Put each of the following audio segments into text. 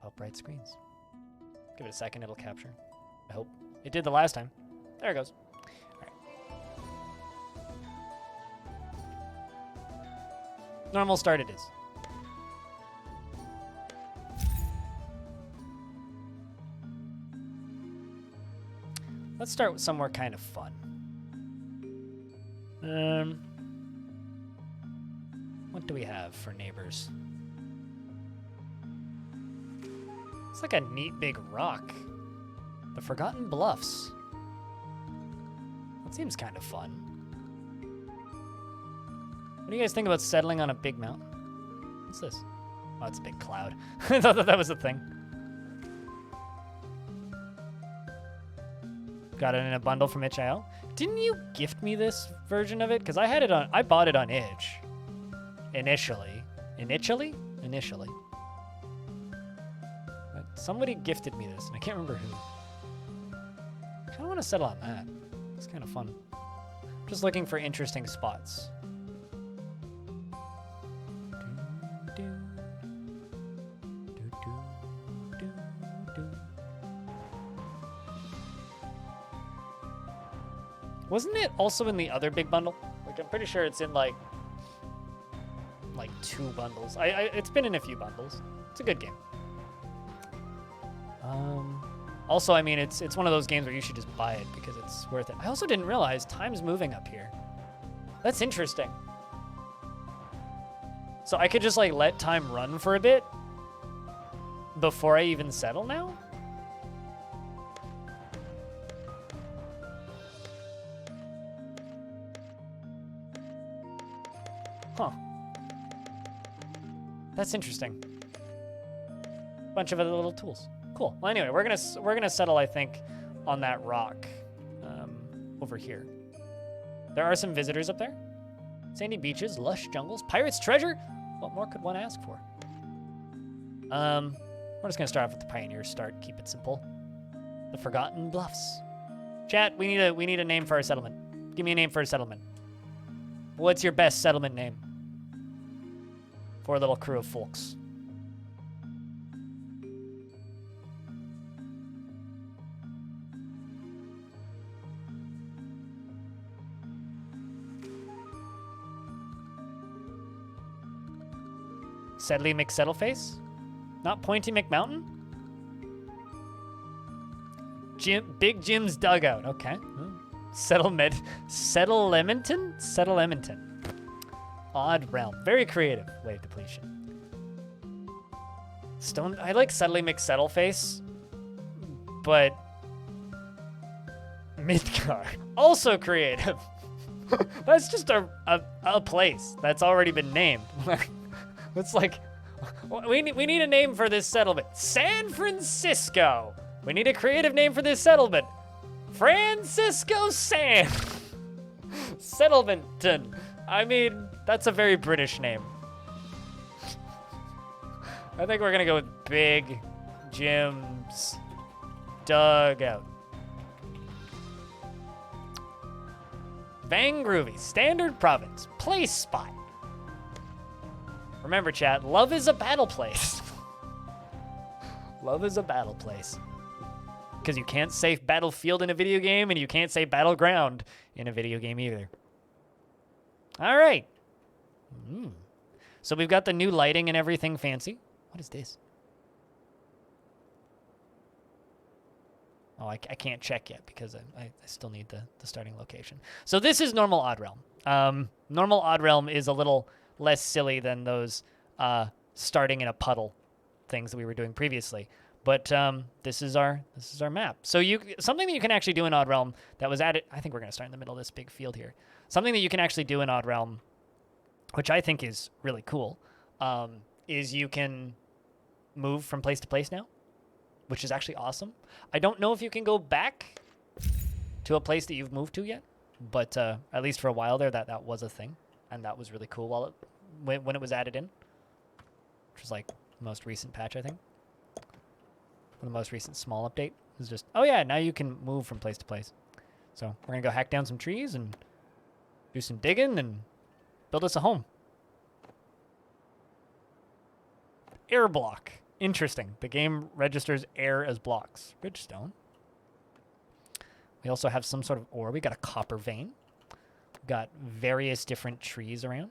Oh, bright screens. Give it a second, it'll capture. I hope. It did the last time. There it goes. All right. Normal start it is. Let's start with somewhere kind of fun. What do we have for neighbors? It's like a neat big rock. The Forgotten Bluffs. That seems kind of fun. What do you guys think about settling on a big mountain? What's this? Oh, it's a big cloud. I thought that was a thing. Got it in a bundle from itch.io. Didn't you gift me this version of it? Because I bought it on itch. Initially. But somebody gifted me this, and I can't remember who. I kind of want to settle on that. It's kind of fun. Just looking for interesting spots. Wasn't it also in the other big bundle? Like, I'm pretty sure it's in like 2 bundles. It's been in a few bundles. It's a good game. Also, I mean, it's one of those games where you should just buy it because it's worth it. I also didn't realize time's moving up here. That's interesting. So I could just like let time run for a bit before I even settle now? Huh. That's interesting. Bunch of other little tools. Cool. Well, anyway, we're gonna settle, I think, on that rock over here. There are some visitors up there. Sandy beaches, lush jungles, pirates' treasure. What more could one ask for? We're just gonna start off with the pioneer start. Keep it simple. The Forgotten Bluffs. Chat, we need a name for our settlement. Give me a name for a settlement. What's your best settlement name? For a little crew of folks. Sedley McSettleface? Not Pointy McMountain? Big Jim's Dugout. Okay. Settlementon? Odd Realm. Very creative. Wave depletion. I like Sedley McSettleface, but Midgard. Also creative. That's just a place that's already been named. It's like, we need a name for this settlement. San Francisco. We need a creative name for this settlement. Francisco San. Settlementon. I mean, that's a very British name. I think we're gonna go with Big Jim's Dugout. Vangroovy, Standard Province, Place Spot. Remember, chat, love is a battle place. Love is a battle place. Because you can't say battlefield in a video game, and you can't say battleground in a video game either. All right. So we've got the new lighting and everything fancy. What is this? Oh, I can't check yet because I still need the starting location. So this is normal Odd Realm. Normal Odd Realm is a little less silly than those starting in a puddle things that we were doing previously. But this is our map. So something that you can actually do in Odd Realm that was added. I think we're going to start in the middle of this big field here. Something that you can actually do in Odd Realm, which I think is really cool, is you can move from place to place now, which is actually awesome. I don't know if you can go back to a place that you've moved to yet, but at least for a while there, that was a thing, and that was really cool when it was added in, which was like the most recent patch, I think. The most recent small update is just, oh yeah, now you can move from place to place. So we're gonna go hack down some trees and do some digging and build us a home. Air block. Interesting. The game registers air as blocks. Bridgestone. We also have some sort of ore. We got a copper vein. We got various different trees around.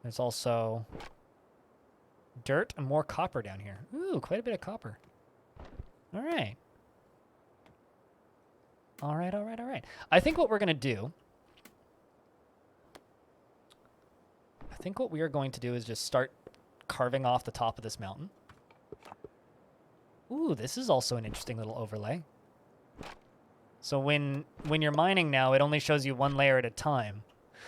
There's also dirt and more copper down here. Ooh, quite a bit of copper. All right. All right, all right, all right. I think what we're going to do... I think what we are going to do is just start carving off the top of this mountain. Ooh, this is also an interesting little overlay. So when you're mining now, it only shows you one layer at a time.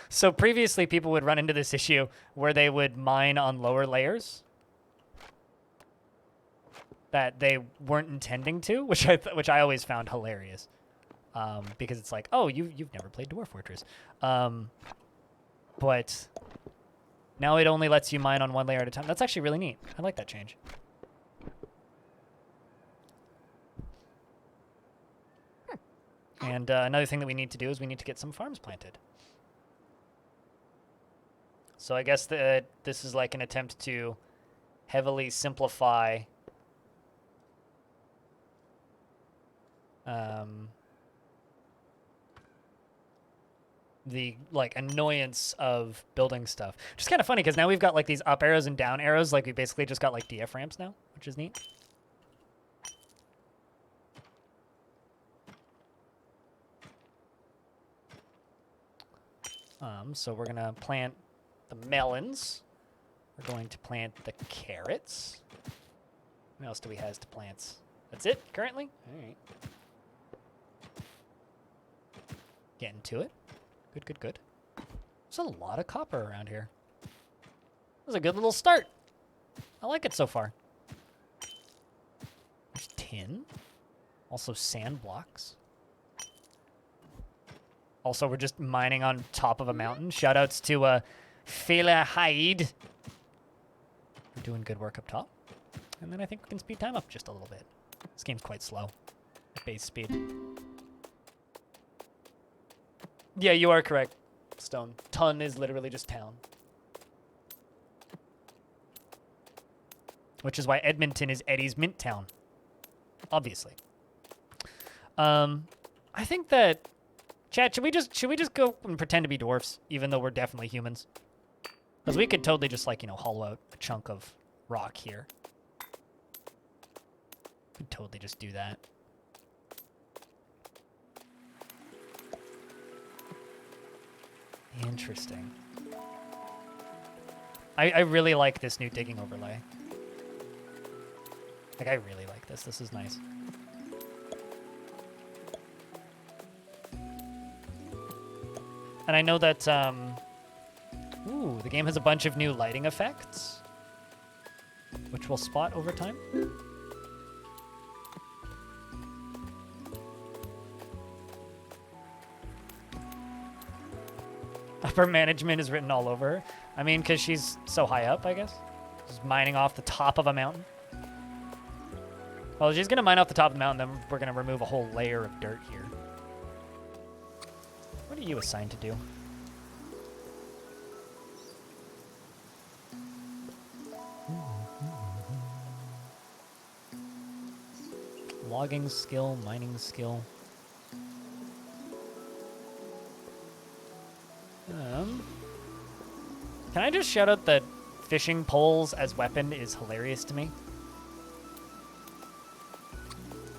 So previously, people would run into this issue where they would mine on lower layers that they weren't intending to, which I always found hilarious, because it's like, oh, you've never played Dwarf Fortress, but now it only lets you mine on one layer at a time. That's actually really neat. I like that change. And another thing that we need to do is we need to get some farms planted. So I guess this is like an attempt to heavily simplify the like annoyance of building stuff. Which is kind of funny because now we've got like these up arrows and down arrows. Like we basically just got like DF ramps now, which is neat. So we're gonna plant the melons. We're going to plant the carrots. What else do we have to plant? That's it currently? All right. Getting to it. Good, good, good. There's a lot of copper around here. This is a good little start. I like it so far. There's tin. Also sand blocks. Also, we're just mining on top of a mountain. Shoutouts to Fela Hyde. We're doing good work up top. And then I think we can speed time up just a little bit. This game's quite slow at base speed. Yeah, you are correct, Stone. Ton is literally just town. Which is why Edmonton is Eddie's Mint Town. Obviously. I think that... Chat, should we just go and pretend to be dwarfs, even though we're definitely humans? Because we could totally just, like, you know, hollow out a chunk of rock here. Could totally just do that. Interesting. I really like this new digging overlay. Like, I really like this. This is nice. And I know that, ooh, the game has a bunch of new lighting effects, which we'll spot over time. Upper management is written all over her. I mean, because she's so high up, I guess. She's mining off the top of a mountain. Well, she's going to mine off the top of the mountain, then we're going to remove a whole layer of dirt here. What are you assigned to do? Logging skill, mining skill. Can I just shout out that fishing poles as weapon is hilarious to me?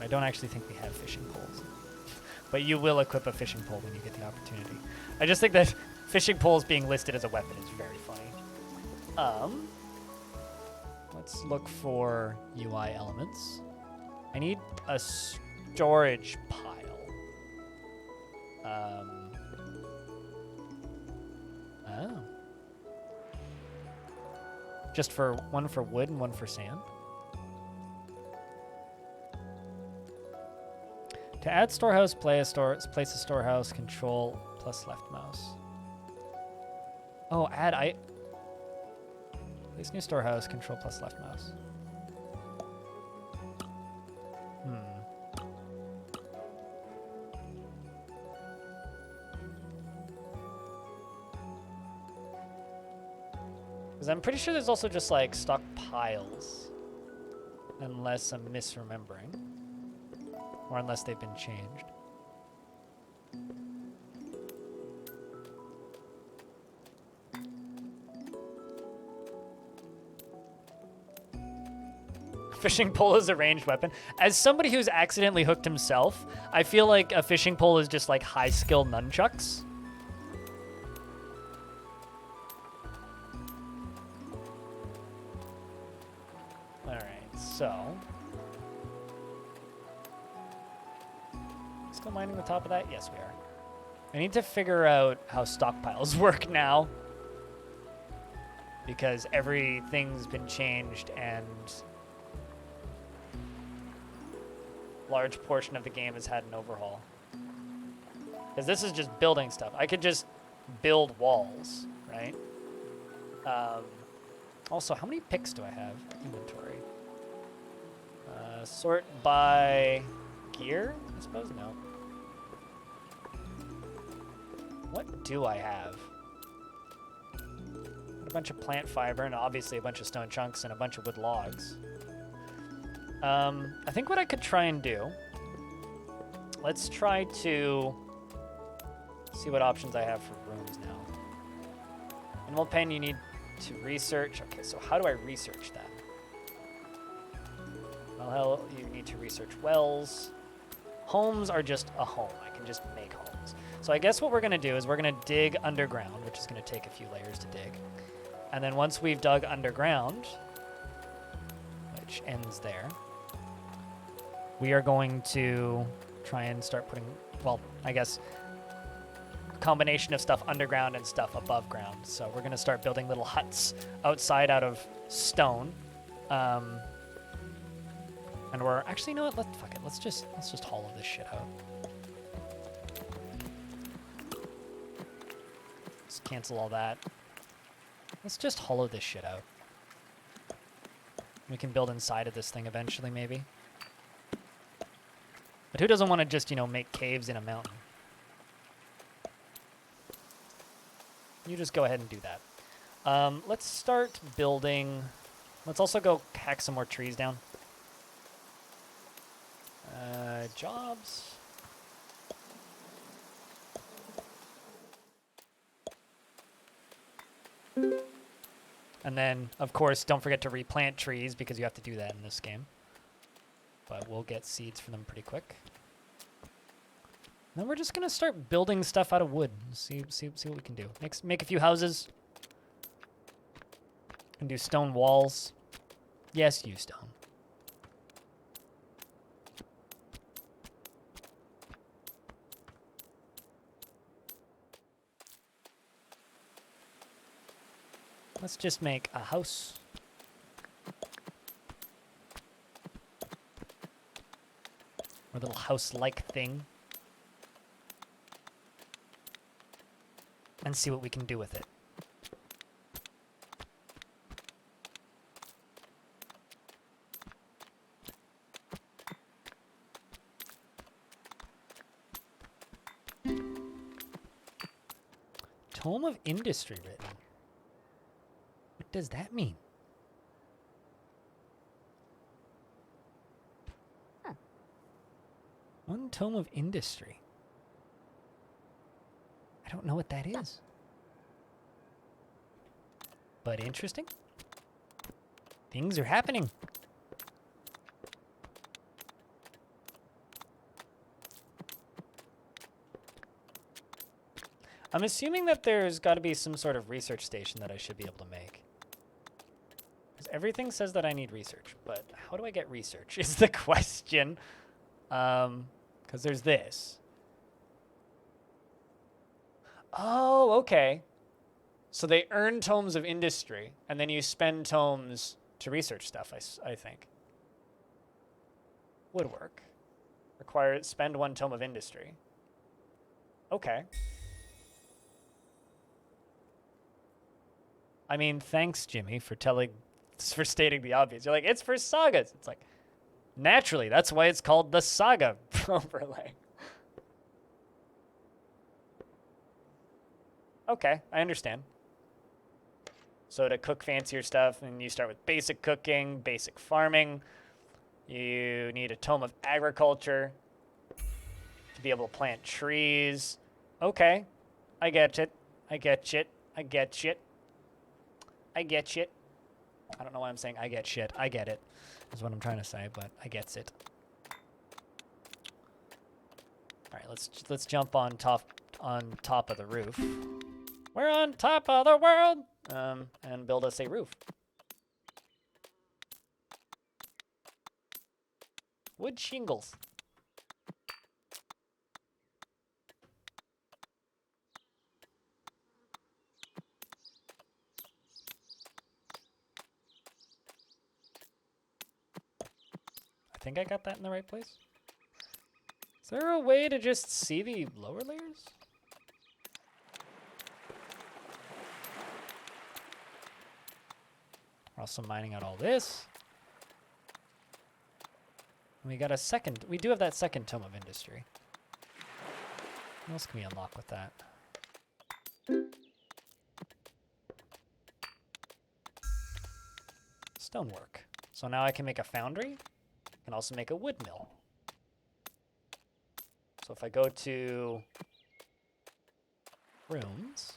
I don't actually think we have fishing poles. But you will equip a fishing pole when you get the opportunity. I just think that fishing poles being listed as a weapon is very funny. Let's look for UI elements. I need a storage pile. Oh. Just for one for wood and one for sand. To add storehouse, place a storehouse, control plus left mouse. Oh, place new storehouse, control plus left mouse. Because I'm pretty sure there's also just like stockpiles. Unless I'm misremembering. Or unless they've been changed. Fishing pole is a ranged weapon. As somebody who's accidentally hooked himself, I feel like a fishing pole is just like high skill nunchucks. Alright, so. Let's go mining the top of that? Yes, we are. I need to figure out how stockpiles work now. Because everything's been changed and large portion of the game has had an overhaul. Because this is just building stuff. I could just build walls, right? Also, how many picks do I have? Inventory. Sort by gear, I suppose? No. What do I have? A bunch of plant fiber and obviously a bunch of stone chunks and a bunch of wood logs. I think what I could try and do, let's try to see what options I have for rooms now. Animal pen, you need to research. Okay, so how do I research that? Well, hell, you need to research wells. Homes are just a home. I can just make homes. So I guess what we're going to do is we're going to dig underground, which is going to take a few layers to dig. And then once we've dug underground, which ends there, we are going to try and start putting, well, I guess, a combination of stuff underground and stuff above ground. So we're going to start building little huts outside out of stone. And we're actually, you know what? Fuck it. Let's just hollow this shit out. Let's cancel all that. Let's just hollow this shit out. We can build inside of this thing eventually, maybe. But who doesn't want to just, you know, make caves in a mountain? You just go ahead and do that. Let's start building. Let's also go hack some more trees down. Jobs. And then, of course, don't forget to replant trees because you have to do that in this game. But we'll get seeds for them pretty quick. Then we're just gonna start building stuff out of wood. See what we can do. Make a few houses. And do stone walls. Yes, use stone. Let's just make a house. Or a little house-like thing. And see what we can do with it. Tome of Industry written. What does that mean? Huh. One Tome of Industry. I don't know what that is. But interesting. Things are happening. I'm assuming that there's got to be some sort of research station that I should be able to make. Because everything says that I need research, but how do I get research is the question. Because there's this. Oh, okay. So they earn tomes of industry, and then you spend tomes to research stuff, I think. Woodwork. Spend 1 tome of industry. Okay. I mean, thanks, Jimmy, for stating the obvious. You're like, it's for sagas. It's like, naturally, that's why it's called the saga overlay. Okay, I understand. So to cook fancier stuff, and you start with basic cooking, basic farming. You need a tome of agriculture to be able to plant trees. Okay, I get it. I get it. I get it. I get it. I don't know why I'm saying I get shit. I get it is what I'm trying to say, but I gets it. All right, let's jump on top of the roof. We're on top of the world. And build us a roof. Wood shingles. I think I got that in the right place. Is there a way to just see the lower layers? We're also mining out all this. We got a second. We do have that second tome of industry. What else can we unlock with that? Stonework. So now I can make a foundry. I can also make a wood mill. So if I go to rooms,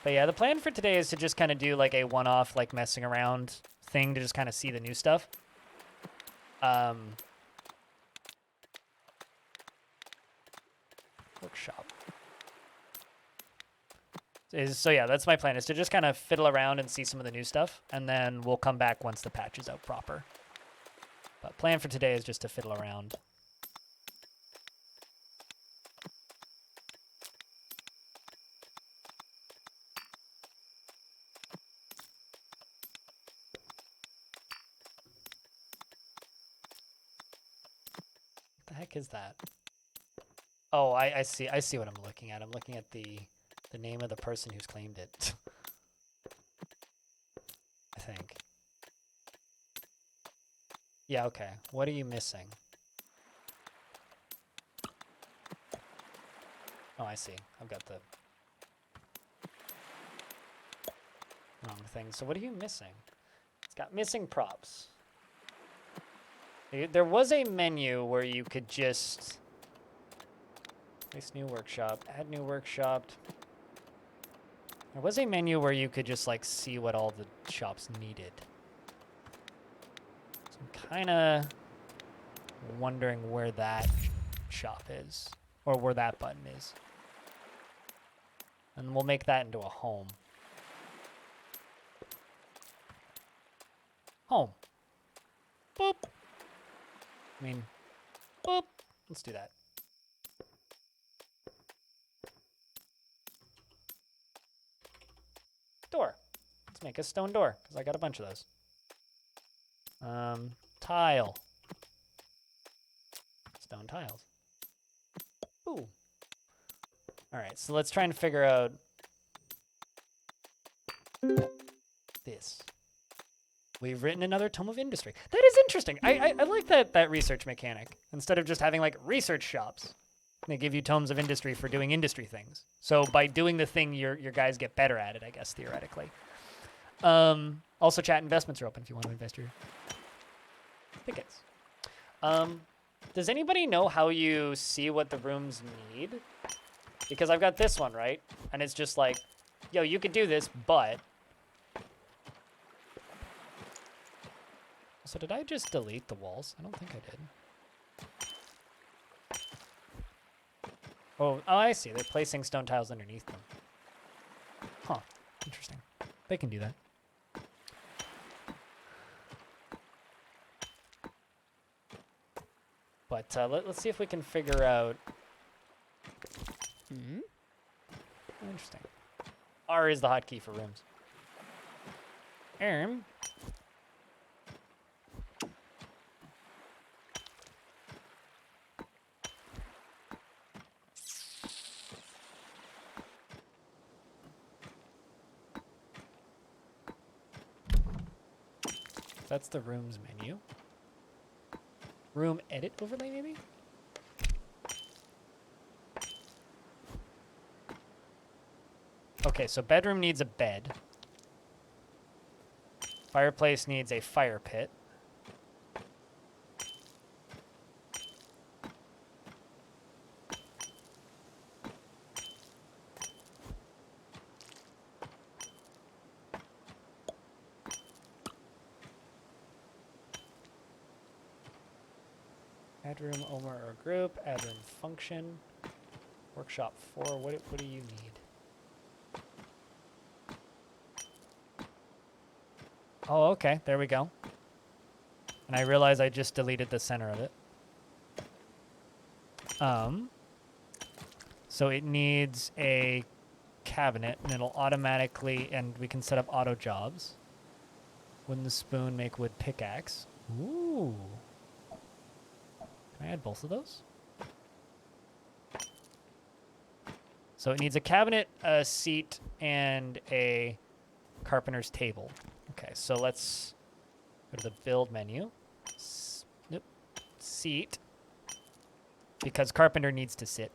but yeah, the plan for today is to just kind of do like a one-off, like messing around thing to just kind of see the new stuff. Workshop. So yeah, that's my plan, is to just kind of fiddle around and see some of the new stuff, and then we'll come back once the patch is out proper. But plan for today is just to fiddle around. What the heck is that? Oh, I see what I'm looking at. I'm looking at the name of the person who's claimed it. I think. Yeah, okay. What are you missing? Oh, I see. I've got the wrong thing. So what are you missing? It's got missing props. There was a menu where you could just place new workshop, add new workshop. There was a menu where you could just like see what all the shops needed. So I'm kind of wondering where that shop is, or where that button is. And we'll make that into a home. Home. Boop. I mean, boop. Let's do that. Door. Let's make a stone door, because I got a bunch of those. Tile. Stone tiles. Ooh. All right, so let's try and figure out this. We've written another tome of industry. That is interesting. I like that research mechanic. Instead of just having like research shops, they give you tomes of industry for doing industry things. So by doing the thing, your guys get better at it, I guess, theoretically. Also, chat investments are open if you want to invest your tickets. Does anybody know how you see what the rooms need? Because I've got this one, right? And it's just like, yo, you could do this, but... So did I just delete the walls? I don't think I did. Oh, I see. They're placing stone tiles underneath them. Huh. Interesting. They can do that. But let's see if we can figure out... Interesting. R is the hotkey for rooms. That's the rooms menu. Room edit overlay, maybe? Okay, so bedroom needs a bed. Fireplace needs a fire pit. Add room, owner or group. Add room function. Workshop 4. What do you need? Oh, okay. There we go. And I realize I just deleted the center of it. So it needs a cabinet, and it'll automatically, and we can set up auto jobs. Wooden spoon, make wood pickaxe. Ooh. Can I add both of those? So it needs a cabinet, a seat, and a carpenter's table. Okay, so let's go to the build menu. Nope. Seat. Because carpenter needs to sit.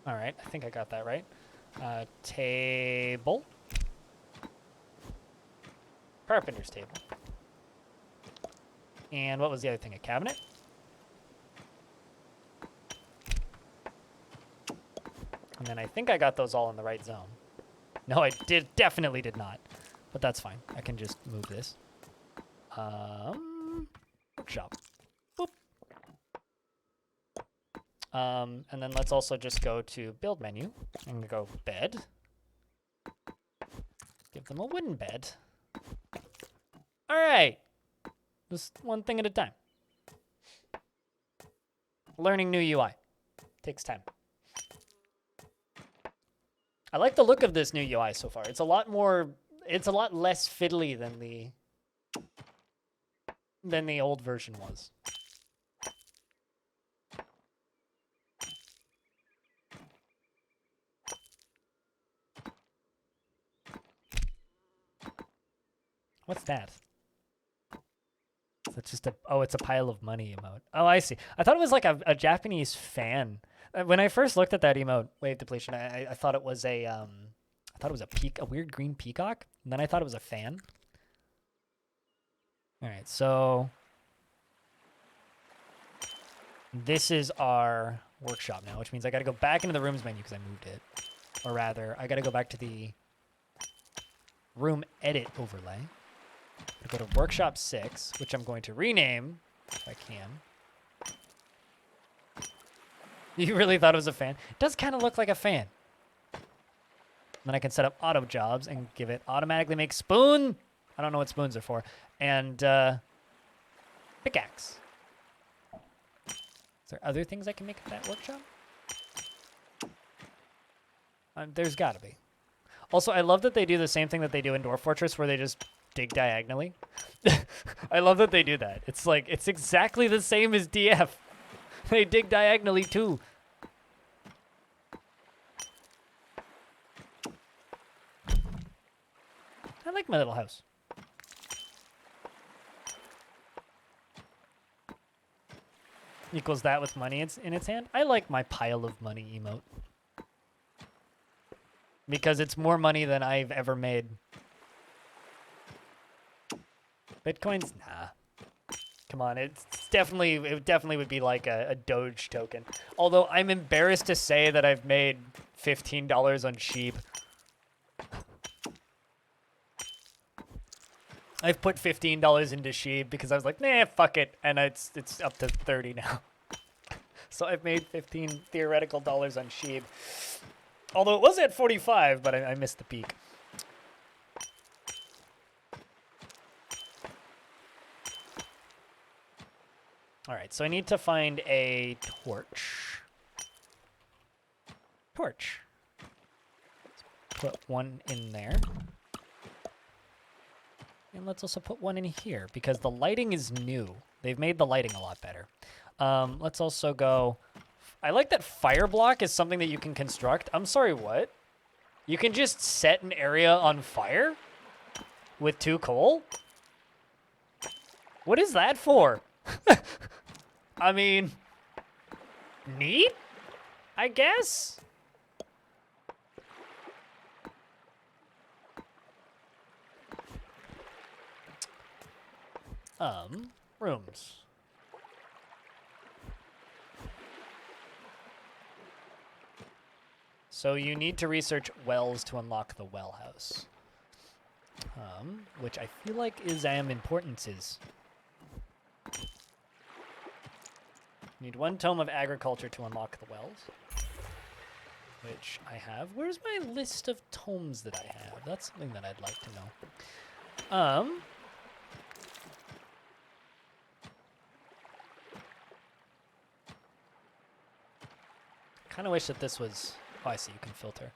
All right, I think I got that right. Table. Carpenter's table. And what was the other thing? A cabinet? And then I think I got those all in the right zone. No, I definitely did not. But that's fine. I can just move this. Workshop. Boop. And then let's also just go to build menu and go bed. Give them a wooden bed. All right. Just one thing at a time. Learning new UI. Takes time. I like the look of this new UI so far. It's a lot less fiddly than the old version was. What's that? Is that just it's a pile of money emote. Oh, I see. I thought it was like a Japanese fan. When I first looked at that emote, wave depletion, I thought it was a weird green peacock, and then I thought it was a fan. All right, so this is our workshop now, which means I got to go back into the rooms menu because I moved it, or rather, I got to go back to the room edit overlay. Go to workshop 6, which I'm going to rename if I can. You really thought it was a fan? It does kind of look like a fan. Then I can set up auto jobs and give it automatically make spoon. I don't know what spoons are for. And pickaxe. Is there other things I can make at that workshop? There's got to be. Also, I love that they do the same thing that they do in Dwarf Fortress where they just dig diagonally. I love that they do that. It's like, it's exactly the same as DF. They dig diagonally too. I like my little house. Equals that with money in its hand. I like my pile of money emote. Because it's more money than I've ever made. Bitcoins? Nah. Come on, it definitely would be like a Doge token. Although I'm embarrassed to say that I've made $15 on sheep. I've put $15 into sheep because I was like, nah, fuck it, and it's up to 30 now. So I've made 15 theoretical dollars on sheep. Although it was at 45, but I missed the peak. All right, so I need to find a torch. Torch. Let's put one in there. And let's also put one in here because the lighting is new. They've made the lighting a lot better. Let's also go... I like that fire block is something that you can construct. I'm sorry, what? You can just set an area on fire with 2 coal? What is that for? I mean, neat, I guess? Rooms. So you need to research wells to unlock the well house. Which I feel like is importances. Need 1 tome of agriculture to unlock the wells. Which I have. Where's my list of tomes that I have? That's something that I'd like to know. Kind of wish that this was... Oh, I see. You can filter.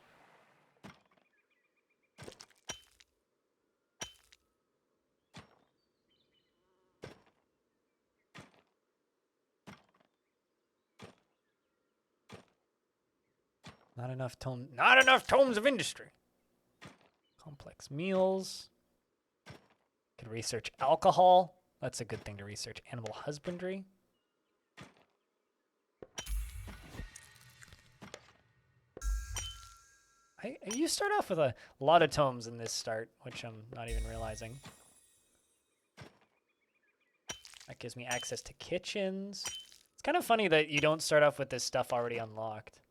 Not enough tomes of industry. Complex meals. Could research alcohol. That's a good thing to research. Animal husbandry. You start off with a lot of tomes in this start, which I'm not even realizing. That gives me access to kitchens. It's kind of funny that you don't start off with this stuff already unlocked.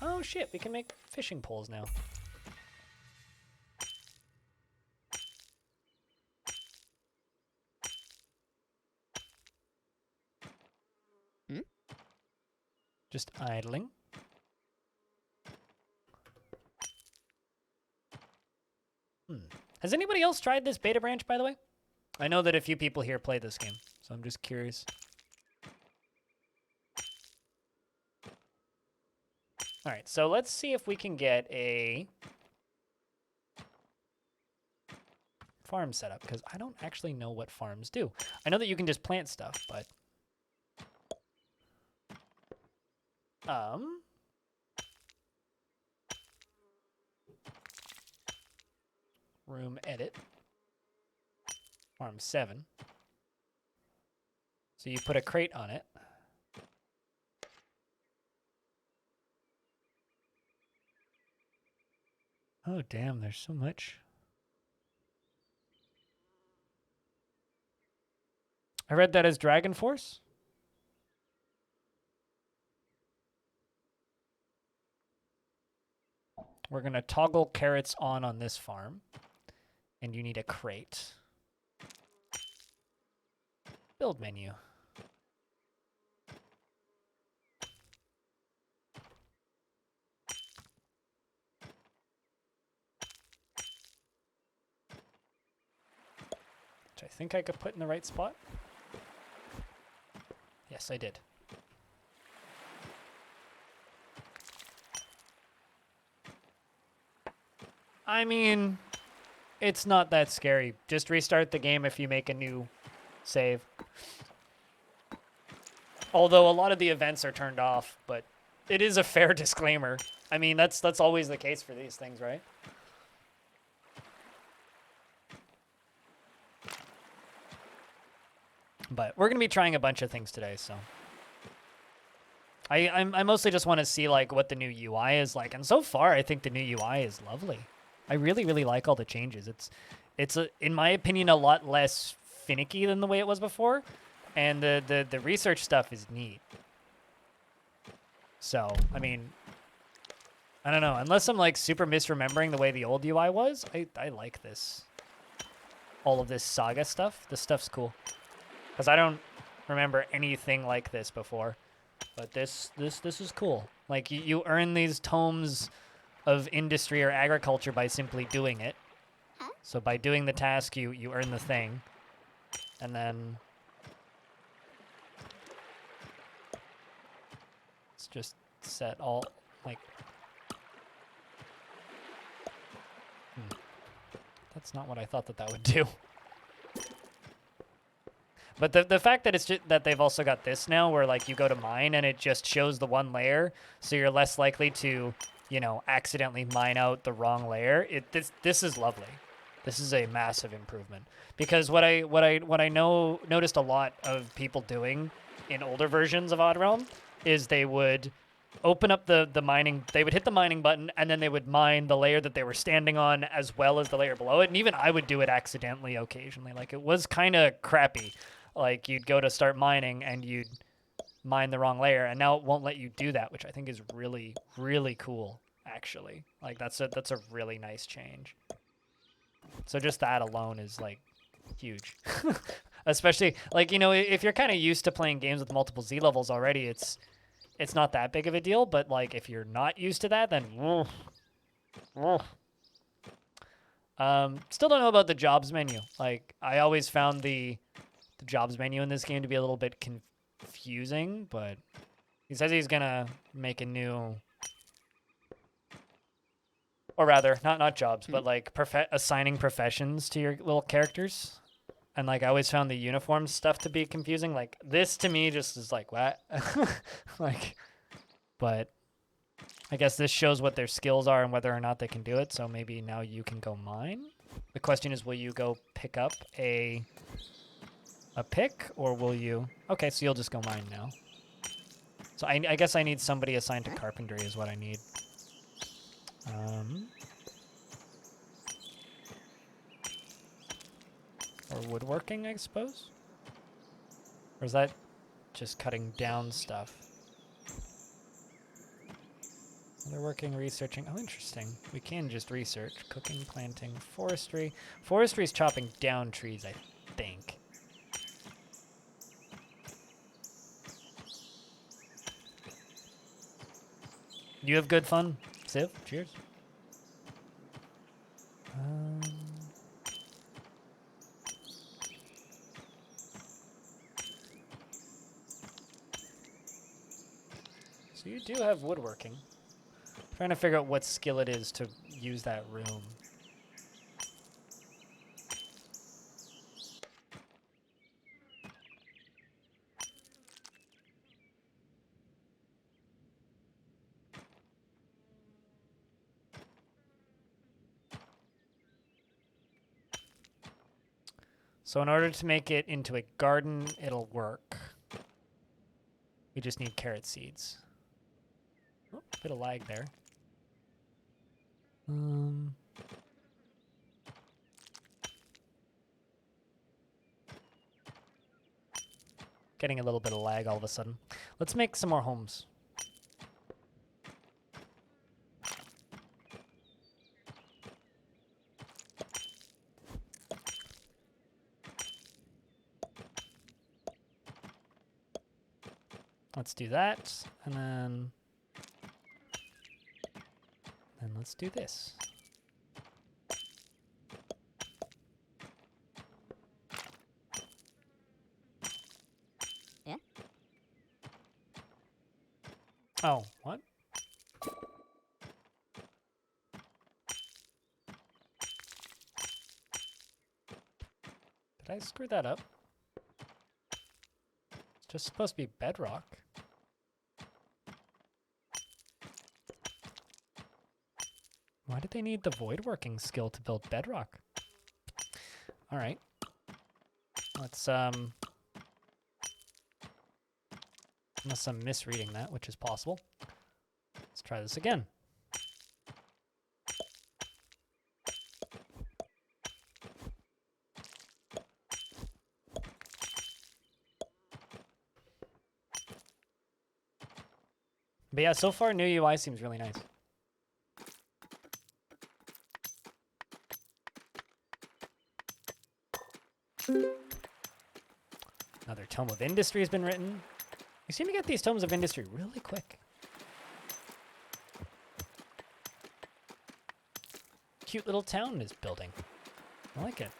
Oh shit, we can make fishing poles now. Just idling. Has anybody else tried this beta branch, by the way? I know that a few people here play this game, so I'm just curious. All right, so let's see if we can get a farm set up, because I don't actually know what farms do. I know that you can just plant stuff, but... Room edit. Farm 7. So you put a crate on it. Oh, damn, there's so much. I read that as Dragon Force. We're going to toggle carrots on this farm. And you need a crate. Build menu. Which I think I could put in the right spot. Yes, I did. I mean, it's not that scary. Just restart the game if you make a new save. Although a lot of the events are turned off, but it is a fair disclaimer. I mean, that's always the case for these things, right? But we're going to be trying a bunch of things today, so... I mostly just want to see, like, what the new UI is like. And so far, I think the new UI is lovely. I really, really like all the changes. It's in my opinion, a lot less finicky than the way it was before. And the research stuff is neat. So, I mean, I don't know. Unless I'm, like, super misremembering the way the old UI was, I like this. All of this saga stuff. This stuff's cool. Because I don't remember anything like this before. But this is cool. Like, you earn these tomes of industry or agriculture by simply doing it. So by doing the task, you earn the thing. And then... let's just set all, like... That's not what I thought that would do. But the fact that it's just that they've also got this now where like you go to mine and it just shows the one layer, so you're less likely to, you know, accidentally mine out the wrong layer. This is lovely. This is a massive improvement because what I noticed a lot of people doing in older versions of Odd Realm is they would open up the mining, they would hit the mining button and then they would mine the layer that they were standing on as well as the layer below it. And even I would do it accidentally occasionally. Like it was kind of crappy. Like you'd go to start mining and you'd mine the wrong layer and now it won't let you do that, which I think is really, really cool actually. Like that's a really nice change. So just that alone is like huge. Especially like, you know, if you're kind of used to playing games with multiple Z levels already, it's not that big of a deal, but like if you're not used to that, then still don't know about the jobs menu. Like I always found the jobs menu in this game to be a little bit confusing, but he says he's gonna make a new, or rather, not jobs, but like assigning professions to your little characters. And like I always found the uniform stuff to be confusing. Like this to me just is like what? Like, but I guess this shows what their skills are and whether or not they can do it. So maybe now you can go mine. The question is, will you go pick up a pick or will you? Okay, so you'll just go mine now. So I guess I need somebody assigned to carpentry is what I need. Or woodworking, I suppose? Or is that just cutting down stuff? They're working, researching. Oh, interesting. We can just research. Cooking, planting, forestry. Forestry is chopping down trees, I think. You have good fun, Civ? Cheers. So you do have woodworking. Trying to figure out what skill it is to use that room. So in order to make it into a garden, it'll work. We just need carrot seeds. Oh, bit of lag there. Getting a little bit of lag all of a sudden. Let's make some more homes. Let's do that, and then let's do this. Yeah? Oh, what? Did I screw that up? It's just supposed to be bedrock. Why did they need the void working skill to build bedrock? All right. Let's, unless I'm misreading that, which is possible. Let's try this again. But yeah, so far, new UI seems really nice. Another Tome of Industry has been written. You seem to get these Tomes of Industry really quick. Cute little town is building. I like it.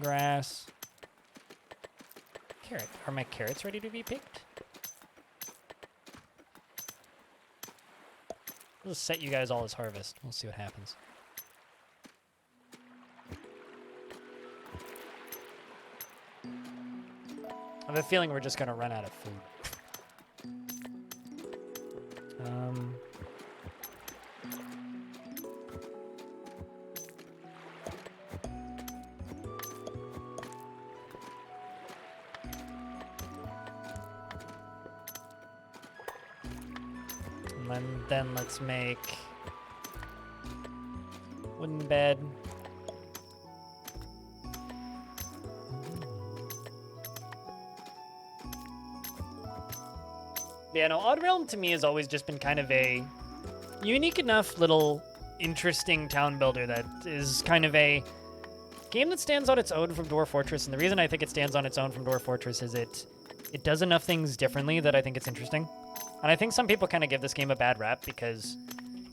Grass. Carrot. Are my carrots ready to be picked? We'll just set you guys all as harvest. We'll see what happens. I have a feeling we're just gonna run out of food. And then let's make wooden bed. Yeah, no, Odd Realm to me has always just been kind of a unique enough little interesting town builder that is kind of a game that stands on its own from Dwarf Fortress. And the reason I think it stands on its own from Dwarf Fortress is it does enough things differently that I think it's interesting. And I think some people kind of give this game a bad rap because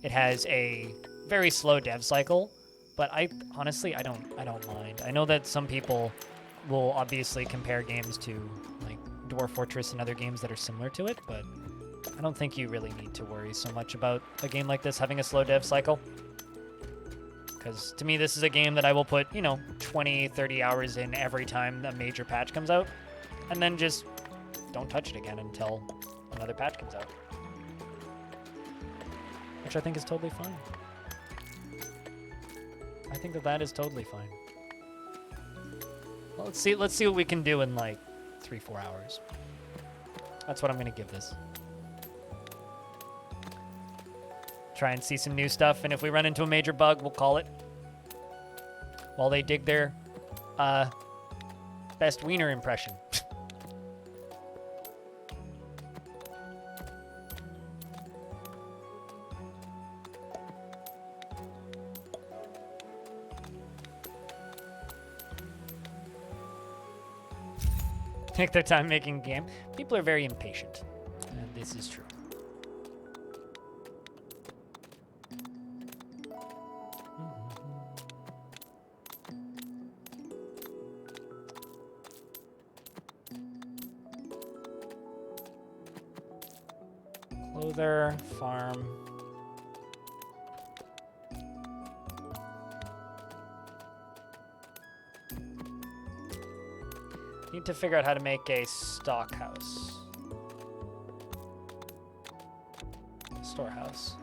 it has a very slow dev cycle, but I honestly I don't mind. I know that some people will obviously compare games to like Dwarf Fortress and other games that are similar to it, but I don't think you really need to worry so much about a game like this having a slow dev cycle. Because to me, this is a game that I will put, 20, 30 hours in every time a major patch comes out, and then just don't touch it again until another patch comes out. Which I think is totally fine. I think that is totally fine. Well, let's see what we can do in like 3-4 hours. That's what I'm gonna give this. Try and see some new stuff, and if we run into a major bug, we'll call it. While they dig their best wiener impression. Take their time making a game. People are very impatient, and this is true. Clother, farm. Need to figure out how to make a stock house. Storehouse.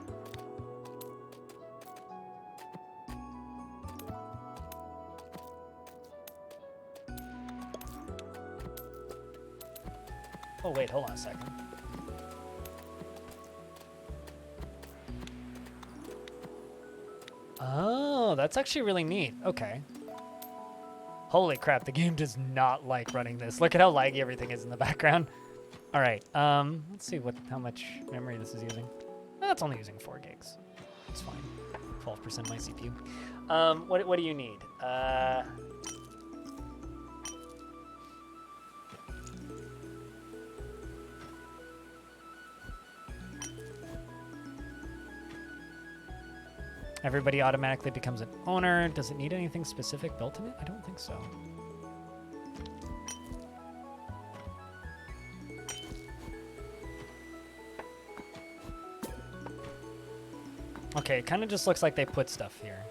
Oh wait, hold on a second. Oh, that's actually really neat. Okay. Holy crap, the game does not like running this. Look at how laggy everything is in the background. All right, let's see how much memory this is using. It's only using 4 gigs. It's fine. 12% my CPU. What do you need? Everybody automatically becomes an owner. Does it need anything specific built in it? I don't think so. Okay, it kind of just looks like they put stuff here.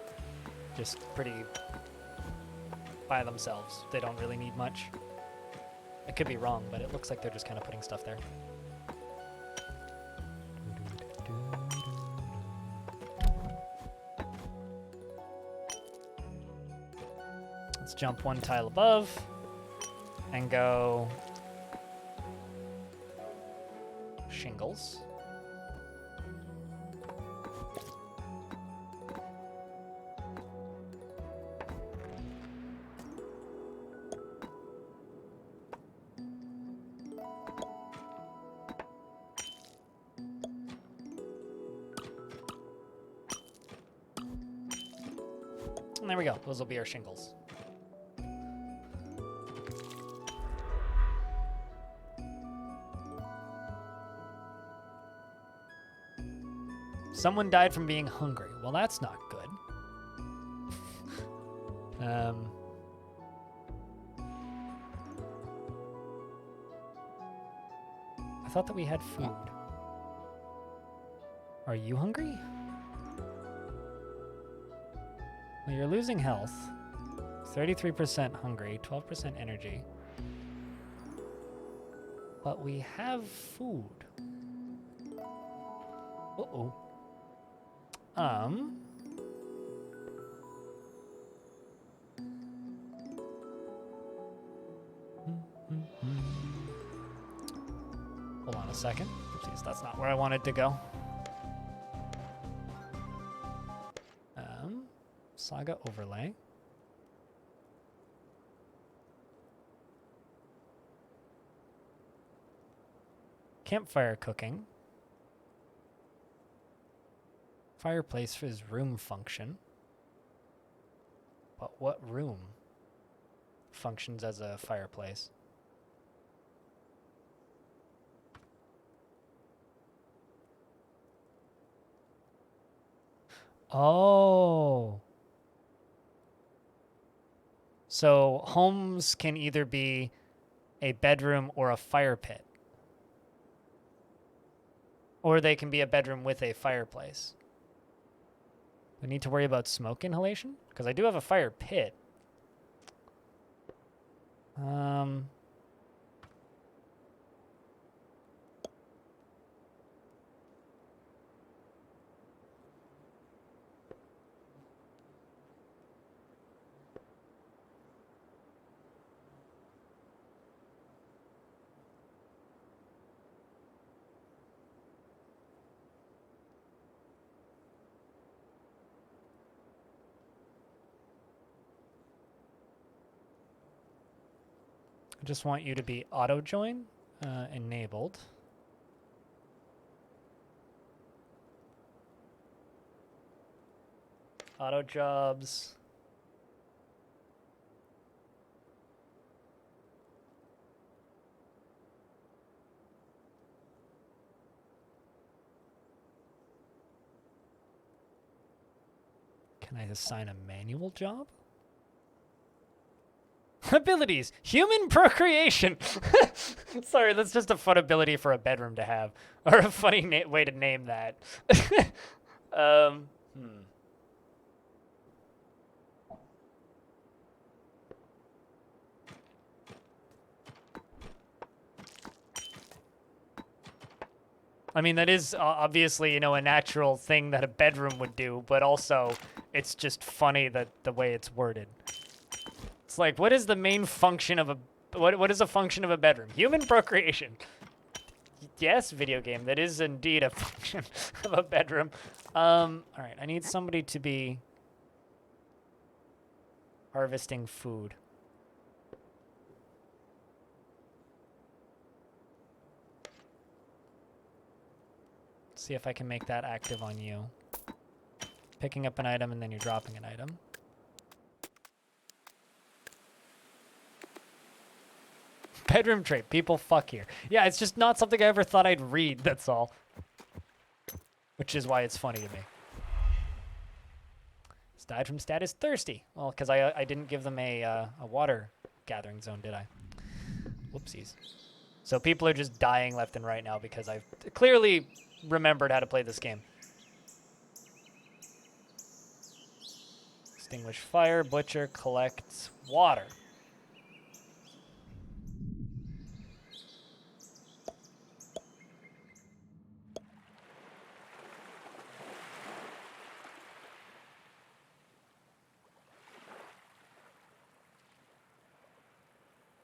Just pretty by themselves. They don't really need much. I could be wrong, but it looks like they're just kind of putting stuff there. Let's jump one tile above and go shingles. And there we go. Those will be our shingles. Someone died from being hungry. Well, that's not good. I thought that we had food. Are you hungry? Well, you're losing health. 33% hungry, 12% energy. But we have food. Uh-oh. Hold on a second. Oopsies, that's not where I wanted to go. Saga overlay. Campfire cooking. Fireplace for his room function. But what room functions as a fireplace? Oh. So homes can either be a bedroom or a fire pit. Or they can be a bedroom with a fireplace. I need to worry about smoke inhalation? Because I do have a fire pit. I just want you to be auto join enabled. Auto jobs. Can I assign a manual job? Abilities. Human procreation. Sorry, that's just a fun ability for a bedroom to have. Or a funny way to name that. I mean, that is obviously, you know, a natural thing that a bedroom would do, but also it's just funny that the way it's worded. It's like, what is the main function of a... What is a function of a bedroom? Human procreation. Yes, video game. That is indeed a function of a bedroom. All right, I need somebody to be harvesting food. See if I can make that active on you. Picking up an item and then you're dropping an item. Bedroom trait. People fuck here. Yeah, it's just not something I ever thought I'd read, that's all. Which is why it's funny to me. It's died from status thirsty. Well, because I didn't give them a water gathering zone, did I? Whoopsies. So people are just dying left and right now because I've clearly remembered how to play this game. Extinguish fire, butcher, collect water.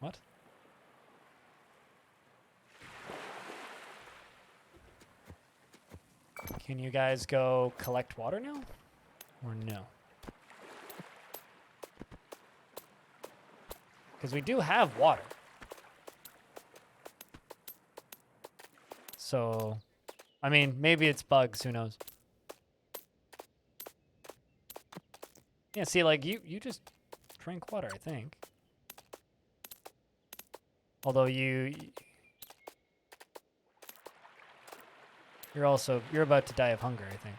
What? Can you guys go collect water now? Or no? Because we do have water. So, I mean, maybe it's bugs, who knows? Yeah, see, like, you just drank water, I think. Although you're about to die of hunger, I think.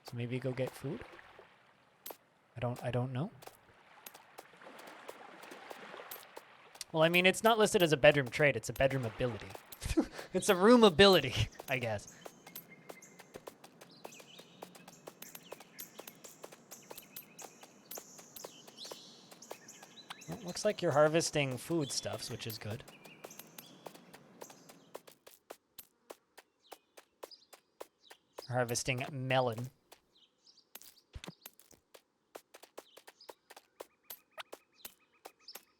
So maybe go get food? I don't know. Well, I mean, it's not listed as a bedroom trait, it's a bedroom ability. It's a room ability, I guess. Well, looks like you're harvesting foodstuffs, which is good. harvesting melon.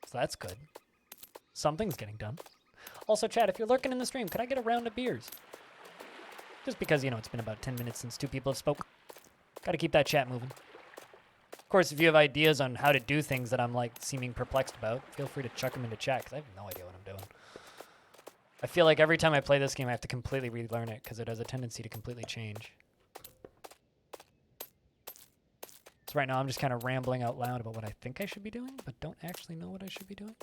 So that's good. Something's getting done. Also, Chad, if you're lurking in the stream, could I get a round of beers? Just because, you know, it's been about 10 minutes since 2 people have spoke. Gotta keep that chat moving. Of course, if you have ideas on how to do things that I'm, like, seeming perplexed about, feel free to chuck them into chat, because I have no idea what I'm doing. I feel like every time I play this game, I have to completely relearn it, because it has a tendency to completely change. So right now, I'm just kind of rambling out loud about what I think I should be doing, but don't actually know what I should be doing.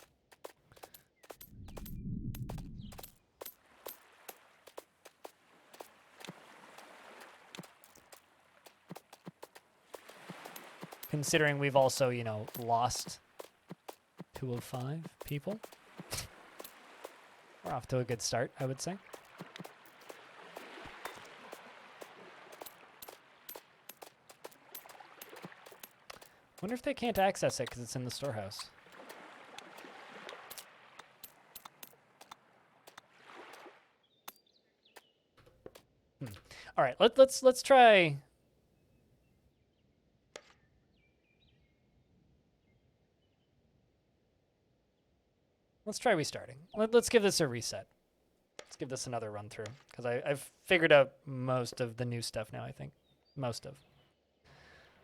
Considering we've also, you know, lost 2 of 5 people. We're off to a good start, I would say. Wonder if they can't access it because it's in the storehouse. All right, let's try. Let's try restarting. Let's give this a reset. Let's give this another run through because I've figured out most of the new stuff now. I think most of.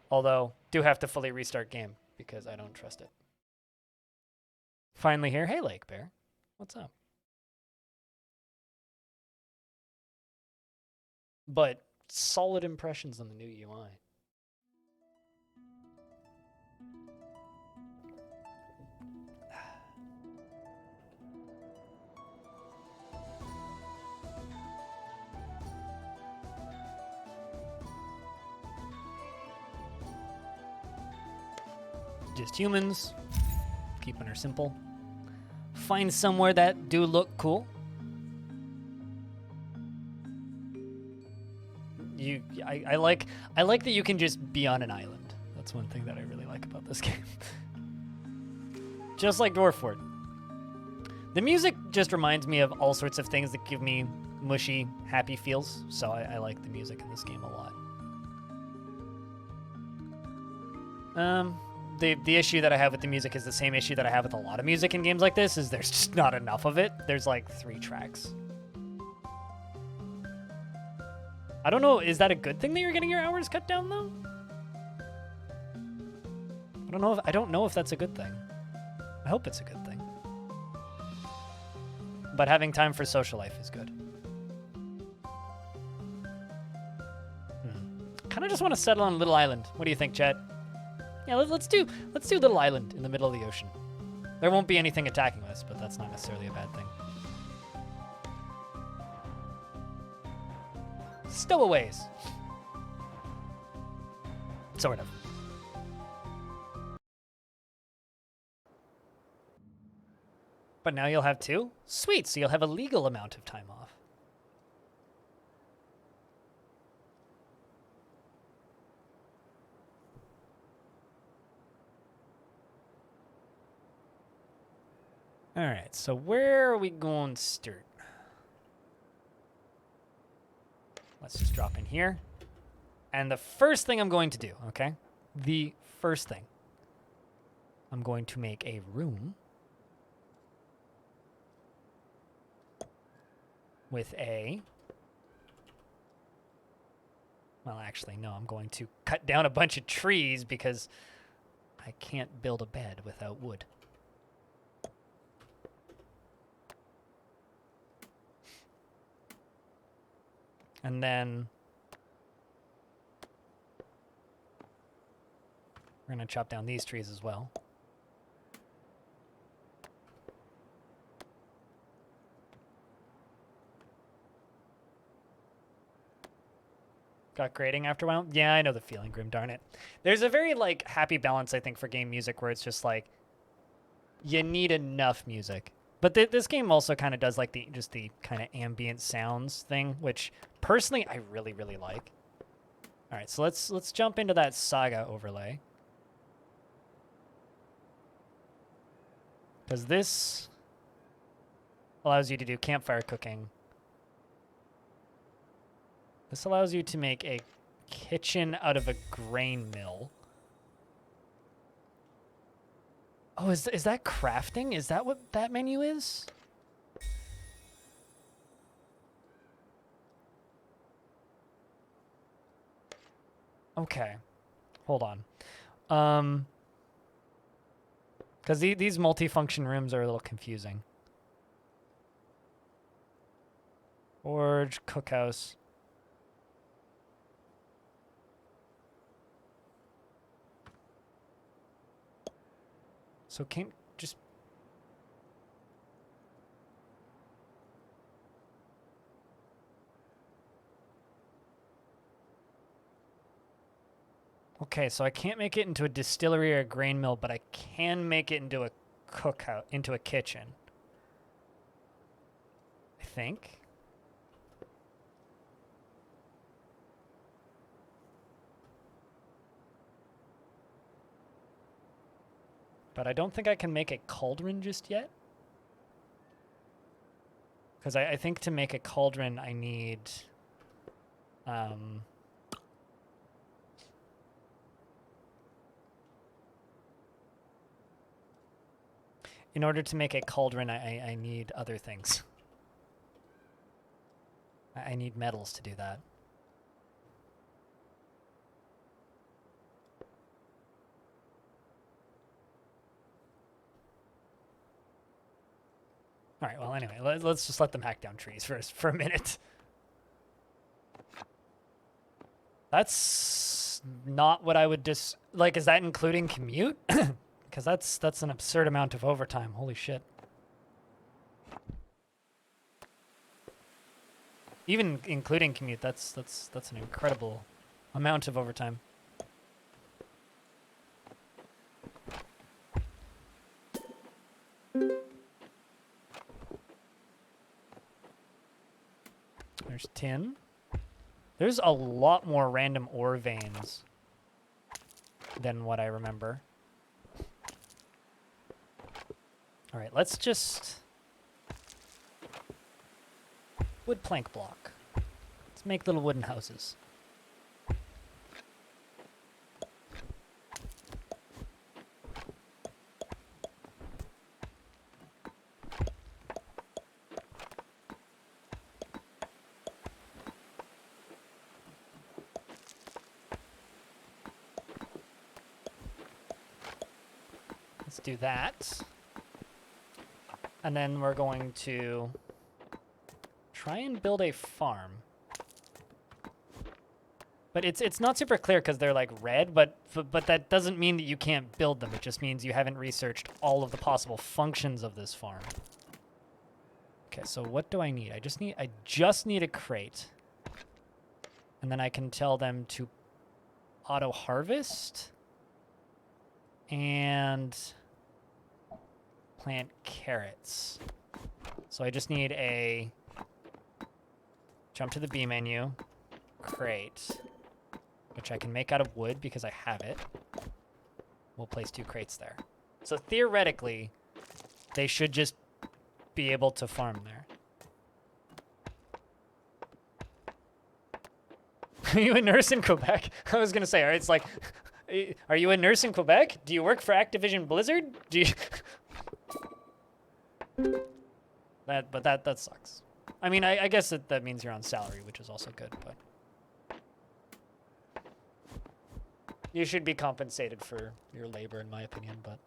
Although do have to fully restart game because I don't trust it. Finally here, hey Lake Bear, what's up? But solid impressions on the new UI. Just humans, keeping her simple. Find somewhere that do look cool. I like that you can just be on an island. That's one thing that I really like about this game. Just like Dwarf Fort. The music just reminds me of all sorts of things that give me mushy, happy feels. So I like the music in this game a lot. The issue that I have with the music is the same issue that I have with a lot of music in games like this, is there's just not enough of it. There's like 3 tracks. I don't know, is that a good thing that you're getting your hours cut down though? I don't know if that's a good thing. I hope it's a good thing. But having time for social life is good. Kind of just want to settle on Little Island. What do you think, Chad? Yeah, let's do Little Island in the middle of the ocean. There won't be anything attacking us, but that's not necessarily a bad thing. Stowaways. Sort of. But now you'll have 2? Sweet, so you'll have a legal amount of time off. All right, so where are we going to start? Let's just drop in here. And the first thing I'm going to do, okay? The first thing. I'm going to make a room with a... Well, actually, no, I'm going to cut down a bunch of trees because I can't build a bed without wood. And then we're going to chop down these trees as well. Got grading after a while? Yeah, I know the feeling, Grim, darn it. There's a very, like, happy balance, I think, for game music where it's just, like, you need enough music. But this game also kind of does, like, the kind of ambient sounds thing, which, personally, I really, really like. All right, so let's jump into that Saga overlay. Because this allows you to do campfire cooking This allows you to make a kitchen out of a grain mill. Oh, is that crafting? Is that what that menu is? Okay. Hold on. Because these multifunction rooms are a little confusing. Forge, cookhouse. So can't just... Okay, so I can't make it into a distillery or a grain mill, but I can make it into a cookhouse, into a kitchen. I think. But I don't think I can make a cauldron just yet. Because I think to make a cauldron, I need... in order to make a cauldron, I need other things. I need metals to do that. All right, well, anyway, let's just let them hack down trees for a minute. That's not what I would just... Like, is that including commute? Because that's an absurd amount of overtime. Holy shit. Even including commute, that's an incredible amount of overtime. There's tin. There's a lot more random ore veins than what I remember. All right, let's just... Wood plank block. Let's make little wooden houses. Let's do that. And then we're going to try and build a farm. But it's not super clear because they're like red, but that doesn't mean that you can't build them. It just means you haven't researched all of the possible functions of this farm. Okay, so what do I need? I just need a crate. And then I can tell them to auto harvest and plant carrots. So I just need a jump to the B menu, crate, which I can make out of wood because I have it. We'll place 2 crates there. So theoretically, they should just be able to farm there. Are you a nurse in Quebec? I was gonna say, all right, it's like, are you a nurse in Quebec? Do you work for Activision Blizzard? Do you... But that sucks. I mean, I guess that means you're on salary, which is also good, but... You should be compensated for your labor, in my opinion, but...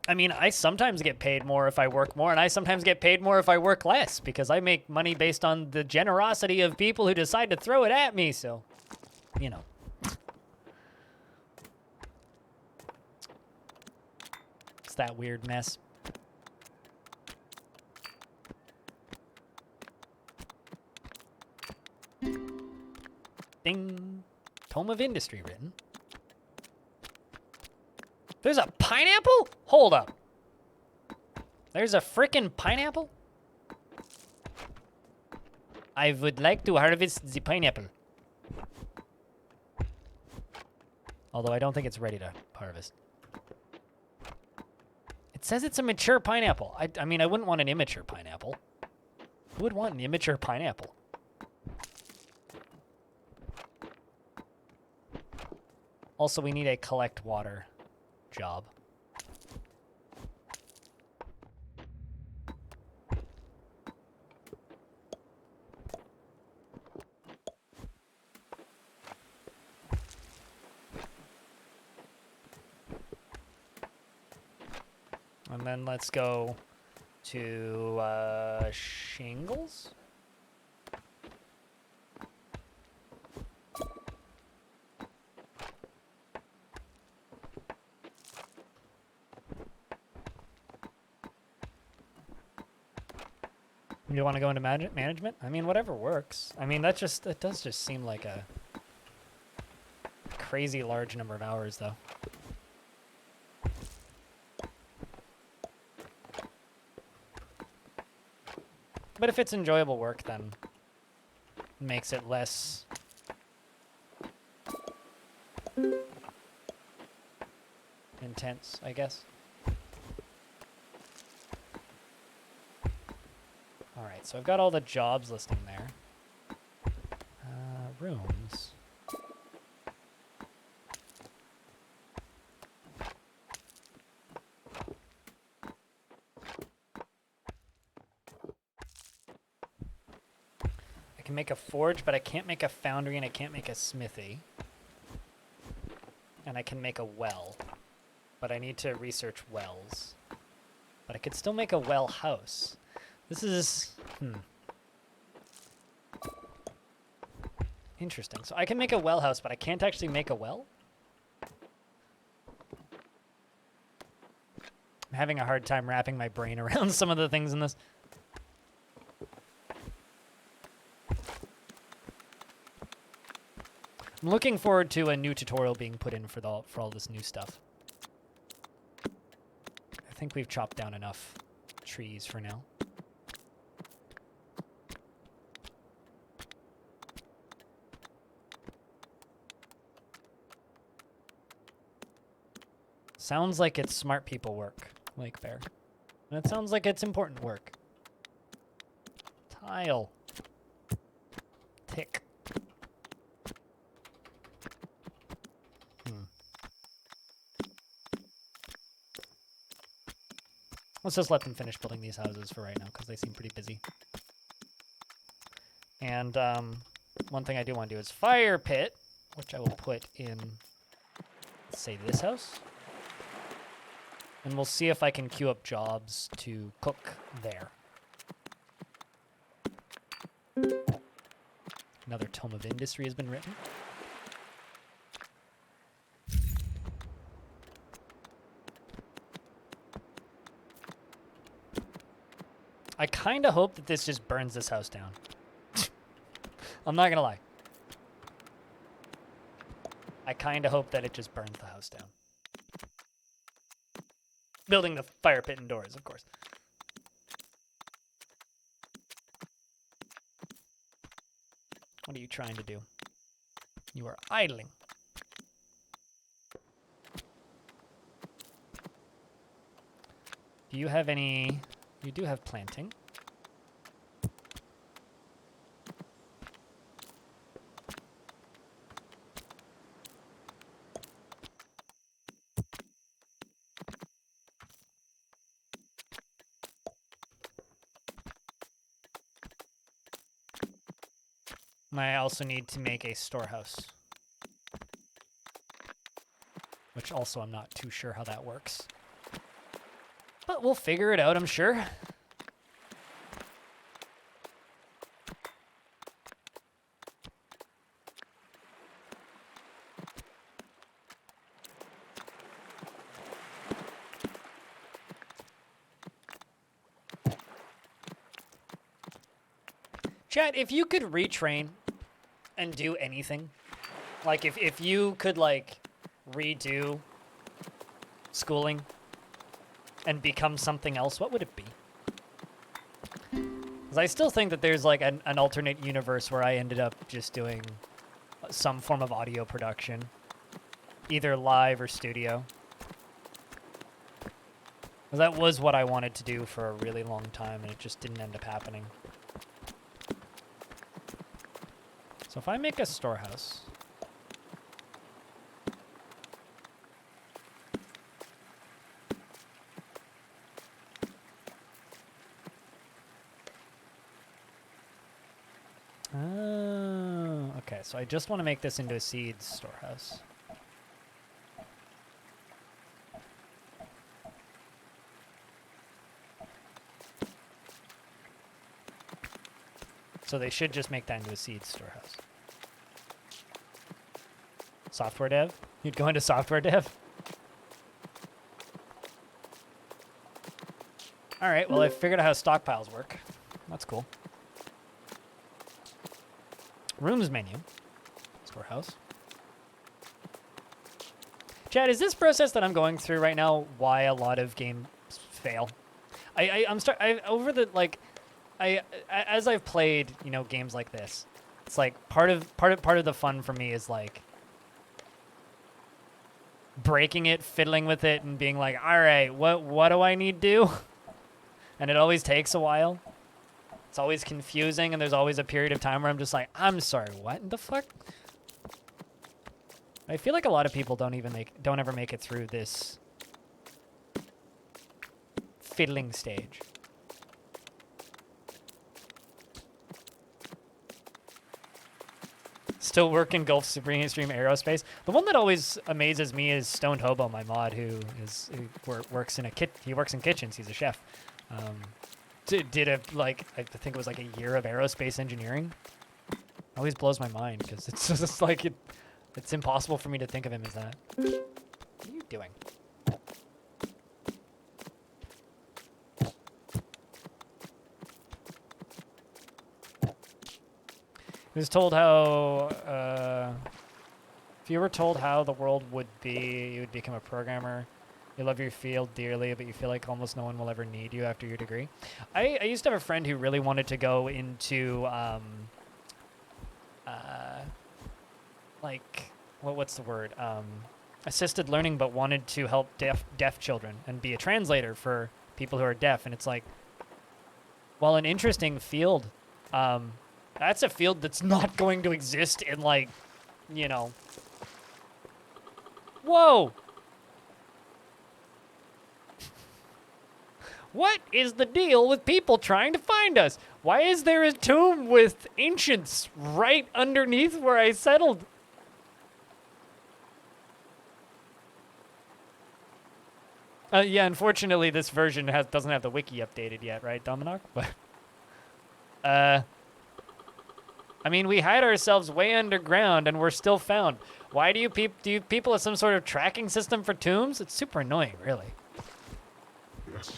I mean, I sometimes get paid more if I work more, and I sometimes get paid more if I work less, because I make money based on the generosity of people who decide to throw it at me, so, you know. It's that weird mess. Ding. Tome of Industry written. There's a pineapple? Hold up. There's a frickin' pineapple? I would like to harvest the pineapple. Although I don't think it's ready to harvest. It says it's a mature pineapple. I mean, I wouldn't want an immature pineapple. Who would want an immature pineapple? Also, we need a collect water job. And then let's go to shingles. You want to go into management? I mean, whatever works. I mean, that does just seem like a crazy large number of hours, though. But if it's enjoyable work, then it makes it less intense, I guess. All right, so I've got all the jobs listing there. Rooms. I can make a forge, but I can't make a foundry and I can't make a smithy. And I can make a well, but I need to research wells. But I could still make a well house. This is, interesting. So I can make a well house, but I can't actually make a well? I'm having a hard time wrapping my brain around some of the things in this. I'm looking forward to a new tutorial being put in for all this new stuff. I think we've chopped down enough trees for now. Sounds like it's smart people work, Lake Bear. And it sounds like it's important work. Tile. Tick. Let's just let them finish building these houses for right now, because they seem pretty busy. And one thing I do want to do is fire pit, which I will put in, let's say, this house. And we'll see if I can queue up jobs to cook there. Another tome of industry has been written. I kind of hope that this just burns this house down. I'm not going to lie. I kind of hope that it just burns the house down. Building the fire pit indoors, of course. What are you trying to do? You are idling. Do you have any... You do have planting. I also need to make a storehouse, which also I'm not too sure how that works. But we'll figure it out, I'm sure. Chat, if you could retrain and do anything, like if you could like redo schooling and become something else, what would it be? Because I still think that there's like an alternate universe where I ended up just doing some form of audio production, either live or studio. Because that was what I wanted to do for a really long time, and it just didn't end up happening. So if I make a storehouse, oh, okay, so I just want to make this into a seeds storehouse. So they should just make that into a seeds storehouse. Software dev? You'd go into software dev? All right, well, I figured out how stockpiles work. That's cool. Rooms menu. Storehouse. Chad, is this process that I'm going through right now why a lot of games fail? As I've played, you know, games like this, it's like part of the fun for me is like breaking it, fiddling with it, and being like, all right, what do I need to do? And it always takes a while. It's always confusing, and there's always a period of time where I'm just like, I'm sorry, what in the fuck? I feel like a lot of people don't ever make it through this fiddling stage. Still working Gulf Supreme Aerospace. The one that always amazes me is Stoned Hobo, my mod, who works in kitchens. He's a chef. Did I think it was like a year of aerospace engineering. Always blows my mind because it's just like it's impossible for me to think of him as that. What are you doing? He was told how, if you were told how the world would be, you would become a programmer. You love your field dearly, but you feel like almost no one will ever need you after your degree. I used to have a friend who really wanted to go into, what's the word? Assisted learning, but wanted to help deaf children and be a translator for people who are deaf. And it's like, well, an interesting field, that's a field that's not going to exist in, like, you know. Whoa! What is the deal with people trying to find us? Why is there a tomb with ancients right underneath where I settled? Yeah, unfortunately, this version doesn't have the wiki updated yet, right, Dominic? But, I mean, we hide ourselves way underground, and we're still found. Why do you people have some sort of tracking system for tombs? It's super annoying, really. Yes.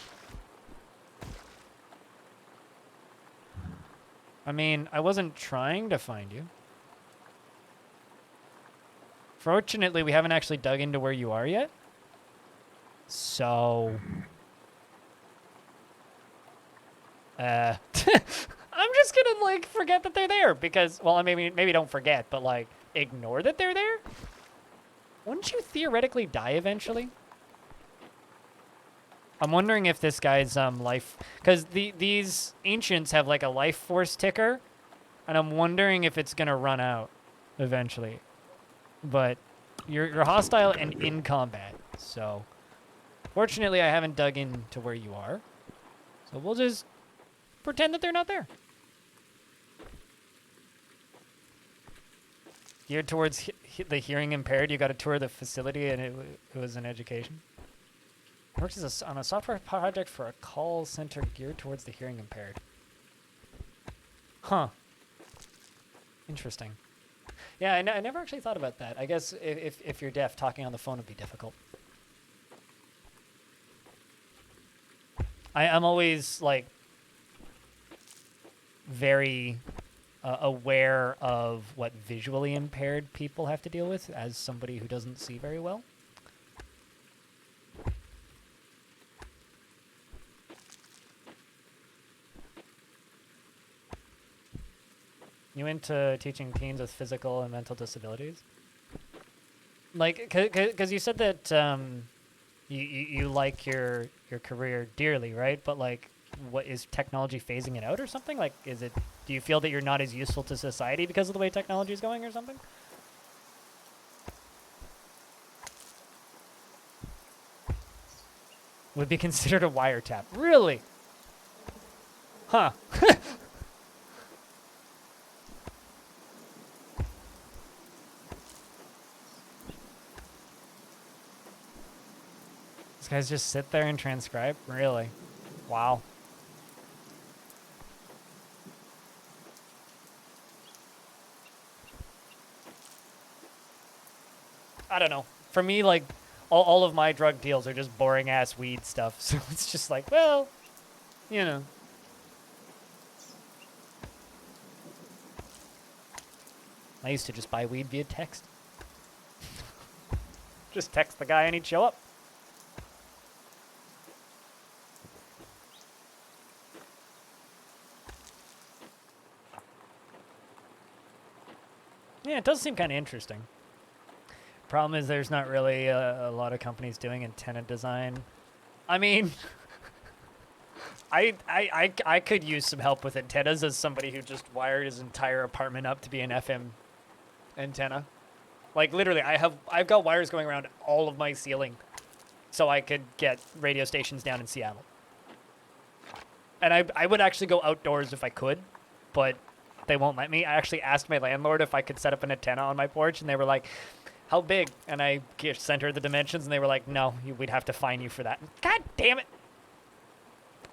I mean, I wasn't trying to find you. Fortunately, we haven't actually dug into where you are yet. So... I'm just gonna, like, forget that they're there because, well, maybe don't forget, but, like, ignore that they're there? Wouldn't you theoretically die eventually? I'm wondering if this guy's life, because these ancients have like a life force ticker, and I'm wondering if it's gonna run out eventually. But you're hostile and in combat, so fortunately I haven't dug into where you are, so we'll just pretend that they're not there. Geared towards the hearing impaired, you got to tour the facility, and it was an education. Works on a software project for a call center geared towards the hearing impaired. Huh. Interesting. Yeah, I never actually thought about that. I guess if you're deaf, talking on the phone would be difficult. I'm always, like, very aware of what visually impaired people have to deal with as somebody who doesn't see very well. You into teaching teens with physical and mental disabilities? Like, because you said that you like your career dearly, right? But, like, what is technology phasing it out or something? Like, do you feel that you're not as useful to society because of the way technology is going or something? Would be considered a wiretap. Really? Huh. These guys just sit there and transcribe? Really? Wow. I don't know. For me, like, all of my drug deals are just boring ass weed stuff. So it's just like, well, you know. I used to just buy weed via text. Just text the guy and he'd show up. Yeah, it does seem kind of interesting. Problem is there's not really a lot of companies doing antenna design. I mean, I could use some help with antennas as somebody who just wired his entire apartment up to be an FM antenna. Like literally, I've got wires going around all of my ceiling so I could get radio stations down in Seattle. And I would actually go outdoors if I could, but they won't let me. I actually asked my landlord if I could set up an antenna on my porch, and they were like, how big? And I sent her the dimensions, and they were like, no, we'd have to fine you for that. God damn it.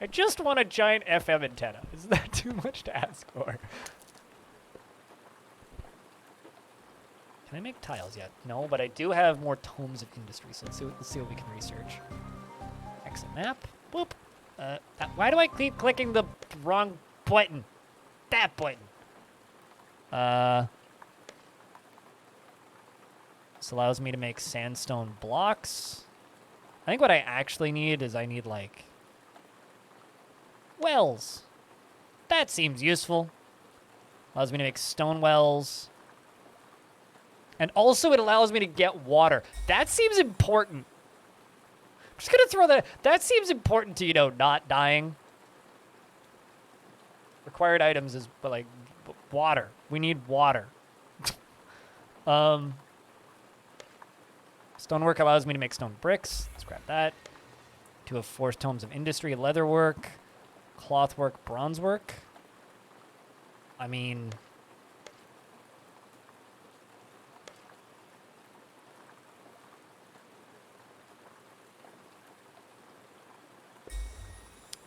I just want a giant FM antenna. Is that too much to ask for? Can I make tiles yet? No, but I do have more tomes of industry, so let's see what we can research. Exit map. Boop. Why do I keep clicking the wrong button? That button. This allows me to make sandstone blocks. I think what I actually need is like wells. That seems useful. Allows me to make stone wells. And also it allows me to get water. That seems important. I'm just gonna throw that. That seems important to, not dying. Required items is, like, water. We need water. Stonework allows me to make stone bricks. Let's grab that. 2 of 4 tomes of industry, leatherwork, clothwork, bronzework. I mean,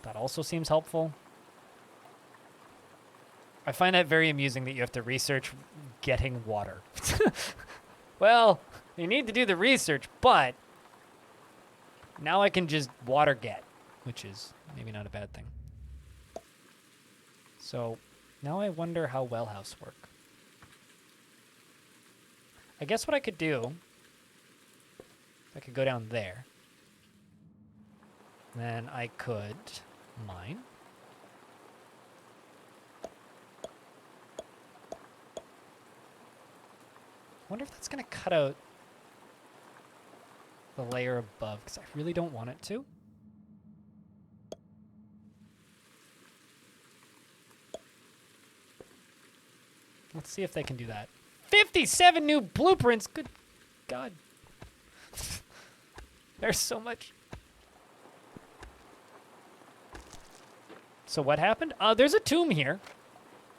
that also seems helpful. I find that very amusing that you have to research getting water. Well, you need to do the research, but now I can just water get, which is maybe not a bad thing. So now I wonder how well house work. I guess what I could do, I could go down there. Then I could mine. I wonder if that's going to cut out the layer above, because I really don't want it to. Let's see if they can do that. 57 new blueprints! Good God. There's so much. So what happened? There's a tomb here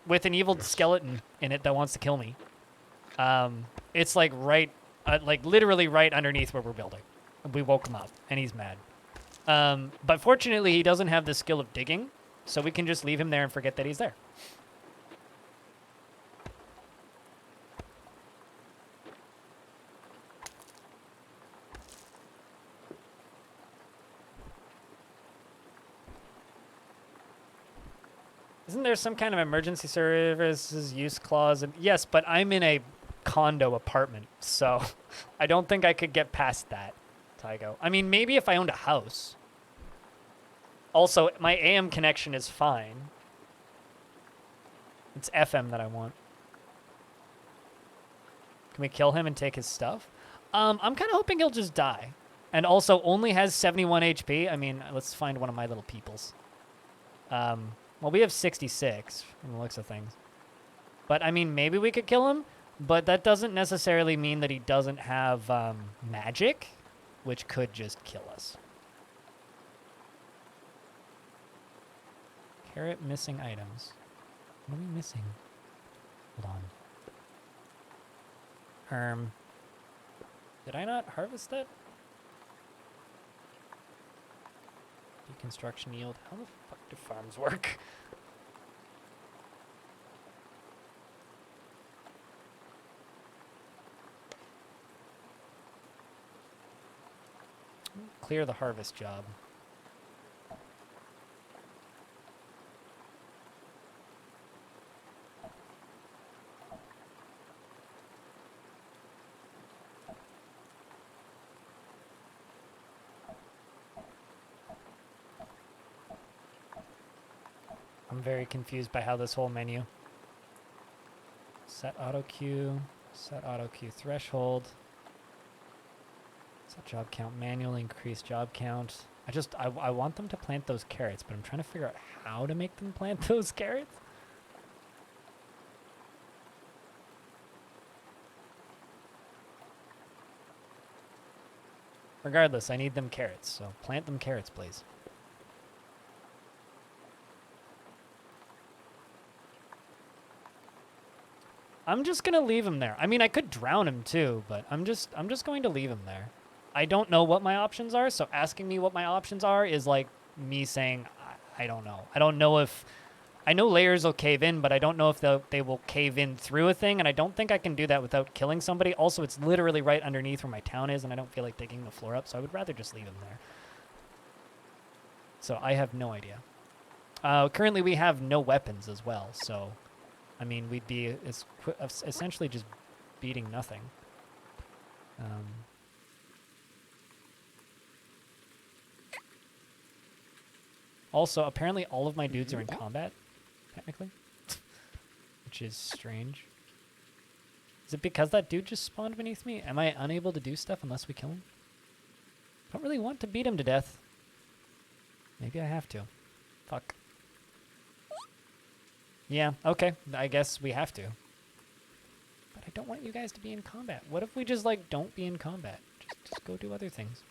with an evil skeleton in it that wants to kill me. It's like like literally right underneath where we're building. We woke him up and he's mad. But fortunately he doesn't have the skill of digging, so we can just leave him there and forget that he's there. Isn't there some kind of emergency services use clause? Yes, but I'm in a condo apartment, so I don't think I could get past that, Tygo. I mean, maybe if I owned a house. Also, my AM connection is fine. It's FM that I want. Can we kill him and take his stuff? I'm kind of hoping he'll just die. And also only has 71 HP. I mean, let's find one of my little peoples. Well, we have 66 from the looks of things. But, I mean, maybe we could kill him, but that doesn't necessarily mean that he doesn't have magic, which could just kill us. Carrot missing items. What are we missing? Hold on. Did I not harvest that? Deconstruction yield. How the fuck do farms work? Clear the harvest job. I'm very confused by how this whole menu. Set auto queue, set auto queue threshold. Set job count manually, increase job count. I want them to plant those carrots, but I'm trying to figure out how to make them plant those carrots. Regardless, I need them carrots, so plant them carrots, please. I'm just gonna leave him there. I mean, I could drown him too, but I'm just going to leave him there. I don't know what my options are, so asking me what my options are is like me saying, I don't know. I don't know if... I know layers will cave in, but I don't know if they will cave in through a thing, and I don't think I can do that without killing somebody. Also, it's literally right underneath where my town is, and I don't feel like digging the floor up, so I would rather just leave him there. So I have no idea. Currently, we have no weapons as well, so... I mean, we'd be essentially just beating nothing. Also, apparently all of my dudes are in combat, technically, which is strange. Is it because that dude just spawned beneath me? Am I unable to do stuff unless we kill him? I don't really want to beat him to death. Maybe I have to. Fuck. Yeah, okay. I guess we have to. But I don't want you guys to be in combat. What if we just, like, don't be in combat? Just go do other things.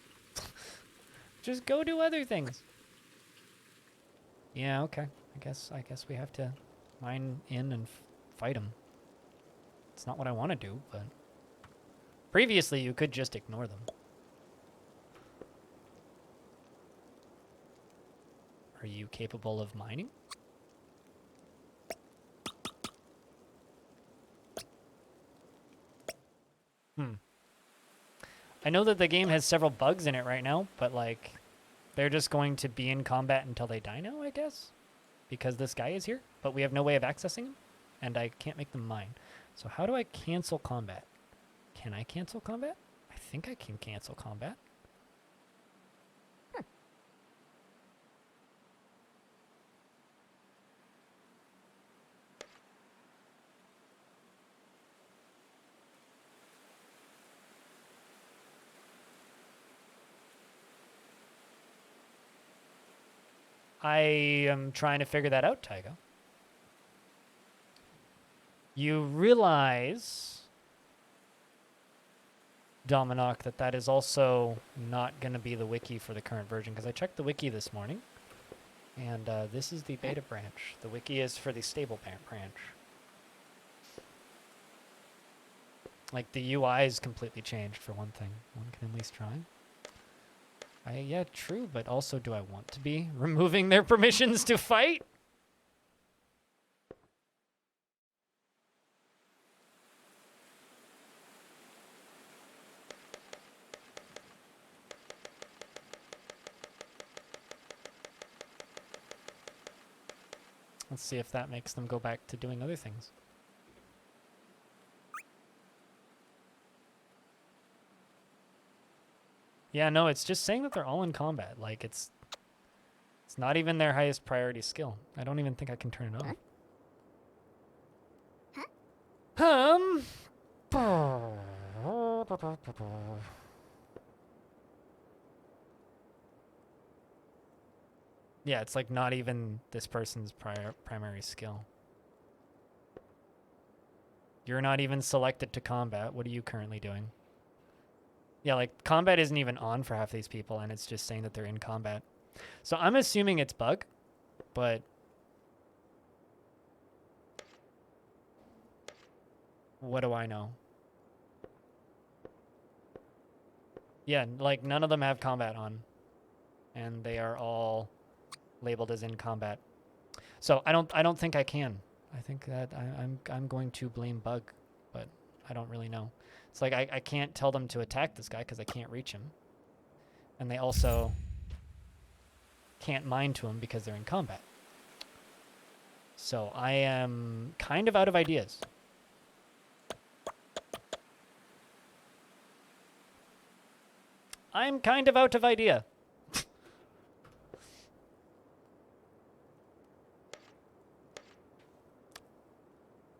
Just go do other things. Yeah, okay. I guess we have to mine in and fight them. It's not what I want to do, but... Previously, you could just ignore them. Are you capable of mining? I know that the game has several bugs in it right now, but like, they're just going to be in combat until they die now, I guess? Because this guy is here, but we have no way of accessing him, and I can't make them mine. So how do I cancel combat? Can I cancel combat? I think I can cancel combat. I am trying to figure that out, Tyga. You realize, Dominoc, that is also not going to be the wiki for the current version, because I checked the wiki this morning, and this is the beta branch. The wiki is for the stable branch. Like, the UI is completely changed, for one thing. One can at least try. Yeah, true, but also do I want to be removing their permissions to fight? Let's see if that makes them go back to doing other things. Yeah, no, it's just saying that they're all in combat. Like, it's not even their highest priority skill. I don't even think I can turn it off. Yeah, it's like not even this person's primary skill. You're not even selected to combat. What are you currently doing? Yeah, like combat isn't even on for half these people, and it's just saying that they're in combat. So I'm assuming it's bug, but what do I know? Yeah, like none of them have combat on, and they are all labeled as in combat. So I don't think I can. I think that I'm going to blame bug, but I don't really know. It's like I can't tell them to attack this guy because I can't reach him, and they also can't mine to him because they're in combat. So I am kind of out of ideas. I'm kind of out of idea.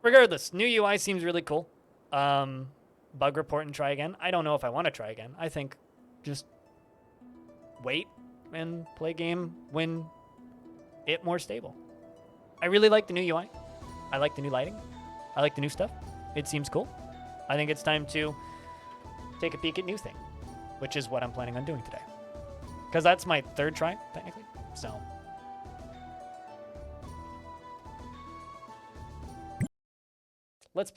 Regardless, new UI seems really cool. Bug report and try again. I don't know if I want to try again. I think just wait and play game when it more stable. I really like the new UI. I like the new lighting. I like the new stuff. It seems cool. I think it's time to take a peek at new thing, which is what I'm planning on doing today. Because that's my third try, technically. So let's play.